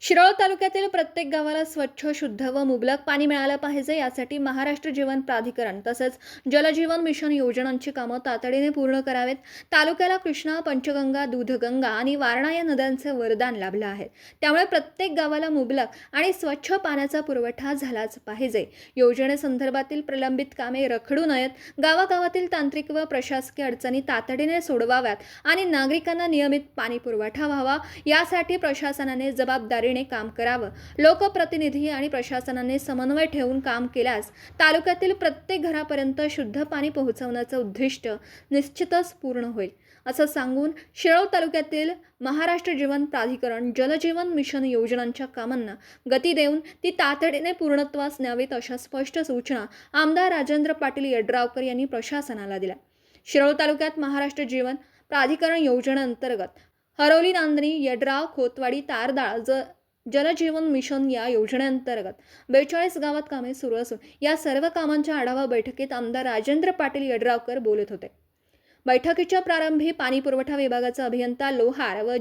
शिरोळ तालुक्यातील प्रत्येक गावाला स्वच्छ, शुद्ध व मुबलक पाणी मिळालं पाहिजे यासाठी महाराष्ट्र जीवन प्राधिकरण तसेच जलजीवन मिशन योजनांची कामं तातडीने पूर्ण करावेत। तालुक्याला कृष्णा, पंचगंगा, दूधगंगा आणि वारणा या नद्यांचे वरदान लाभलं आहे। त्यामुळे प्रत्येक गावाला मुबलक आणि स्वच्छ पाण्याचा पुरवठा झालाच पाहिजे। योजनेसंदर्भातील प्रलंबित कामे रखडू नयेत, गावागावातील तांत्रिक व प्रशासकीय अडचणी तातडीने सोडवाव्यात आणि नागरिकांना नियमित पाणी पुरवठा व्हावा यासाठी प्रशासनाने जबाबदारी काम करावं। लोकप्रतिनिधी आणि प्रशासनाने समन्वय ठेवून काम केल्यास तालुक्यातील प्रत्येक घरापर्यंत शुद्ध पाणी पोहोचवण्याचं उद्दिष्ट निश्चितच पूर्ण होईल, असं सांगून शिरोळ तालुक्यातील महाराष्ट्र जीवन प्राधिकरण जलजीवन मिशन योजनांच्या कामांना गती देऊन ती तातडीने पूर्णत्वास न्यावीत अशा स्पष्ट सूचना आमदार राजेंद्र पाटील यड्रावकर यांनी प्रशासनाला दिल्या। शिरोळ तालुक्यात महाराष्ट्र जीवन प्राधिकरण योजनेअंतर्गत हरोली, नांदणी, यड्राव, खोतवाडी, तारदाळ जलजीवन मिशन या योजनेअंतर्गत 42 गावात कामे सुरू असून या सर्व कामांच्या आढावा बैठकीत आमदार राजेंद्र पाटील यड्रावकर बोलत होते। बैठकीच्या प्रारंभी पाणी पुरवठा विभागाचा अभियंता लोहार व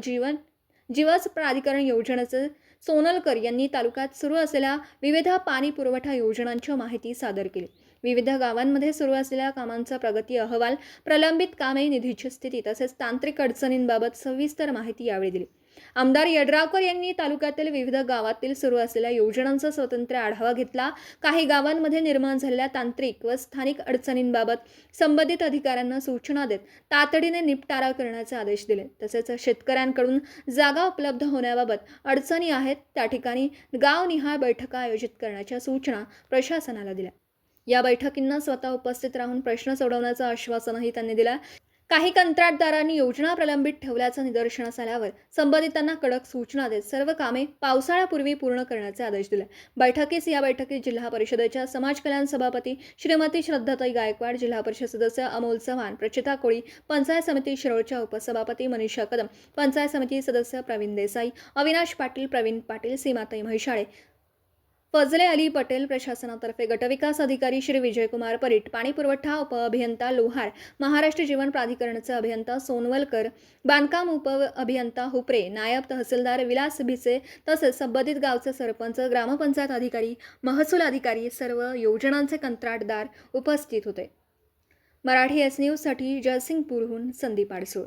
जीवस प्राधिकरण योजनेचे सोनलकर यांनी तालुक्यात सुरू असलेल्या विविध पाणी पुरवठा योजनांची माहिती सादर केली। विविध गावांमध्ये सुरू असलेल्या कामांचा प्रगती अहवाल, प्रलंबित कामे, निधीची स्थिती तसेच तांत्रिक अडचणींबाबत सविस्तर माहिती यावेळी दिली। आमदार यड्रावकर यांनी तालुक्यातील विविध गावातील सुरू असलेल्या योजनांचा स्वतंत्र आढावा घेतला। काही गावांमध्ये निर्माण झालेल्या तांत्रिक व स्थानिक अडचणींबाबत संबंधित अधिकाऱ्यांना सूचना देत तातडीने निपटारा करण्याचे आदेश दिले। तसेच शेतकऱ्यांकडून जागा उपलब्ध होण्याबाबत अडचणी आहेत त्या ठिकाणी गावनिहाय बैठका आयोजित करण्याच्या सूचना प्रशासनाला दिल्या। या बैठकींना स्वतः उपस्थित राहून प्रश्न सोडवण्याचं आश्वासनही त्यांनी दिलं। काही कंत्राटदारांनी योजना प्रलंबित ठेवल्याचं निदर्शनास आल्यावर संबंधितांना कडक सूचना देत सर्व कामे पावसाळ्यापूर्वी पूर्ण करण्याचे आदेश दिले। या बैठकीत जिल्हा परिषदेच्या समाज कल्याण सभापती श्रीमती श्रद्धाताई गायकवाड, जिल्हा परिषद सदस्य अमोल चव्हाण, प्रचिता कोळी, पंचायत समिती शिरोळच्या उपसभापती मनीषा कदम, पंचायत समिती सदस्य प्रवीण देसाई, अविनाश पाटील, प्रवीण पाटील, सीमाताई म्हैसाळे, फजले अली पटेल, प्रशासनातर्फे गटविकास अधिकारी श्री विजयकुमार परीट, पाणी पुरवठा उपअभियंता लोहार, महाराष्ट्र जीवन प्राधिकरणचे अभियंता सोनवलकर, बांधकाम उपअभियंता हुपरे, नायब तहसीलदार विलास भिसे तसेच संबंधित गावचे सरपंच, ग्रामपंचायत अधिकारी, महसूल अधिकारी, सर्व योजनांचे कंत्राटदार उपस्थित होते। मराठी एस न्यूजसाठी जयसिंगपूरहून संदीप आडसूळ।